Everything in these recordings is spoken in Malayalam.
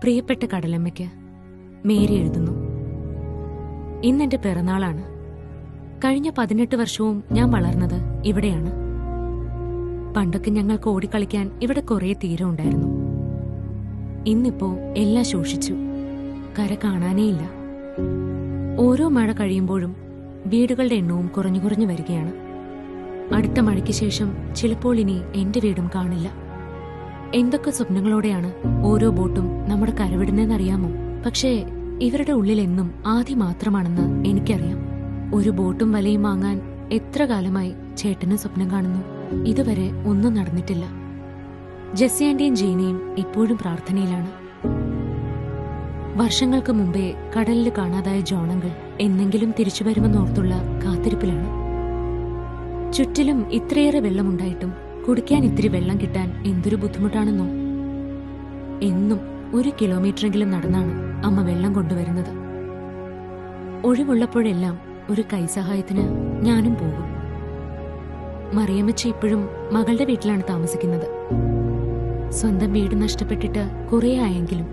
പ്രിയപ്പെട്ട കടലമ്മയ്ക്ക് മേരി എഴുതുന്നു. ഇന്നെന്റെ പിറന്നാളാണ്. കഴിഞ്ഞ 18 വർഷവും ഞാൻ വളർന്നത് ഇവിടെയാണ്. പണ്ടൊക്കെ ഞങ്ങൾക്ക് ഓടിക്കളിക്കാൻ ഇവിടെ കുറേ തീരം ഉണ്ടായിരുന്നു. ഇന്നിപ്പോ എല്ലാം ശോഷിച്ചു. കര കാണാനേയില്ല. ഓരോ മഴ കഴിയുമ്പോഴും വീടുകളുടെ എണ്ണവും കുറഞ്ഞു കുറഞ്ഞു വരികയാണ്. അടുത്ത മഴയ്ക്ക് ശേഷം ചിലപ്പോൾ ഇനി എന്റെ വീടും കാണില്ല. എന്തൊക്കെ സ്വപ്നങ്ങളോടെയാണ് ഓരോ ബോട്ടും നമ്മുടെ കരവിടുന്നതെന്നറിയാമോ? പക്ഷേ ഇവരുടെ ഉള്ളിലെന്നും ആദ്യം മാത്രമാണെന്ന് എനിക്കറിയാം. ഒരു ബോട്ടും വലയും വാങ്ങാൻ എത്ര കാലമായി ചേട്ടനും സ്വപ്നം കാണുന്നു. ഇതുവരെ ഒന്നും നടന്നിട്ടില്ല. ജെസ്സി ആന്റിയും ജീനയും ഇപ്പോഴും പ്രാർത്ഥനയിലാണ്. വർഷങ്ങൾക്ക് മുമ്പേ കടലിൽ കാണാതായ ജോണങ്ങൾ എന്നെങ്കിലും തിരിച്ചു വരുമെന്നോർത്തുള്ള കാത്തിരിപ്പിലാണ്. ചുറ്റിലും ഇത്രയേറെ വെള്ളമുണ്ടായിട്ടും കുടിക്കാൻ ഇത്തിരി വെള്ളം കിട്ടാൻ എന്തൊരു ബുദ്ധിമുട്ടാണെന്നോ. എന്നും 1 കിലോമീറ്ററെങ്കിലും നടന്നാണ് അമ്മ വെള്ളം കൊണ്ടുവരുന്നത്. ഒഴിവുള്ളപ്പോഴെല്ലാം ഒരു കൈസഹായത്തിന് ഞാനും പോകും. മറിയമ്മച്ചി ഇപ്പോഴും മകളുടെ വീട്ടിലാണ് താമസിക്കുന്നത്. സ്വന്തം വീട് നഷ്ടപ്പെട്ടിട്ട് കുറേ ആയെങ്കിലും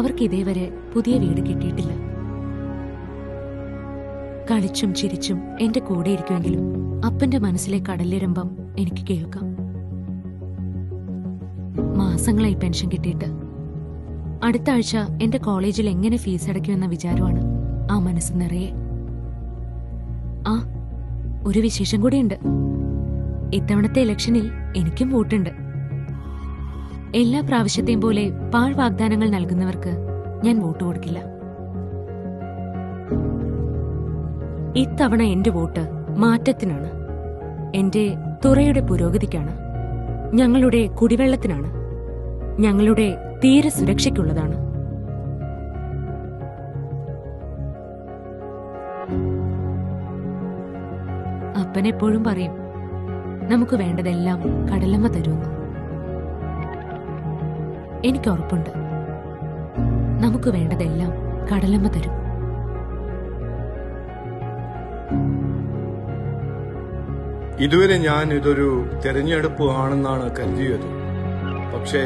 അവർക്ക് ഇതേവരെ പുതിയ വീട് കിട്ടിയിട്ടില്ല. കളിച്ചും ചിരിച്ചും എന്റെ കൂടെ ഇരിക്കുമെങ്കിലും അപ്പന്റെ മനസ്സിലെ കടലിരമ്പം എനിക്ക് കേൾക്കാം. മാസങ്ങളായി പെൻഷൻ കിട്ടിയിട്ട്. അടുത്ത ആഴ്ച എന്റെ കോളേജിൽ എങ്ങനെ ഫീസ് അടയ്ക്കുമെന്ന വിചാരമാണ് ആ മനസ്സ് നിറയെ. ആ, ഒരു വിശേഷം കൂടിയുണ്ട്. ഇത്തവണത്തെ ഇലക്ഷനിൽ എനിക്കും വോട്ടുണ്ട്. എല്ലാ പ്രാവശ്യത്തെയും പോലെ പാഴ് വാഗ്ദാനങ്ങൾ നൽകുന്നവർക്ക് ഞാൻ വോട്ട് കൊടുക്കില്ല. ഇത്തവണ എന്റെ വോട്ട് മാറ്റത്തിനാണ്. എന്റെ തുറയുടെ പുരോഗതിക്കാണ്. ഞങ്ങളുടെ കുടിവെള്ളത്തിനാണ്. ഞങ്ങളുടെ തീരെ സുരക്ഷയ്ക്കുള്ളതാണ്. അപ്പനെപ്പോഴും പറയും, നമുക്ക് വേണ്ടതെല്ലാം കടലമ്മ തരുമെന്ന്. എനിക്ക് ഉറപ്പുണ്ട്, നമുക്ക് വേണ്ടതെല്ലാം കടലമ്മ തരും. ഇതുവരെ ഞാൻ ഇതൊരു തെരഞ്ഞെടുപ്പ് ആണെന്നാണ് കരുതിയത്. പക്ഷേ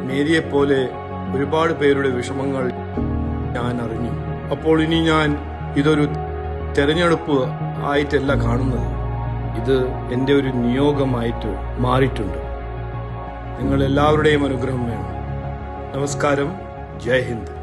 മേരിയെപ്പോലെ ഒരുപാട് പേരുടെ വിഷമങ്ങൾ ഞാൻ അറിഞ്ഞു. അപ്പോൾ ഇനി ഞാൻ ഇതൊരു തെരഞ്ഞെടുപ്പ് ആയിട്ടല്ല കാണുന്നത്. ഇത് എന്റെ ഒരു നിയോഗമായിട്ട് മാറിയിട്ടുണ്ട്. നിങ്ങൾ എല്ലാവരുടെയും അനുഗ്രഹം വേണം. നമസ്കാരം. ജയ് ഹിന്ദ്.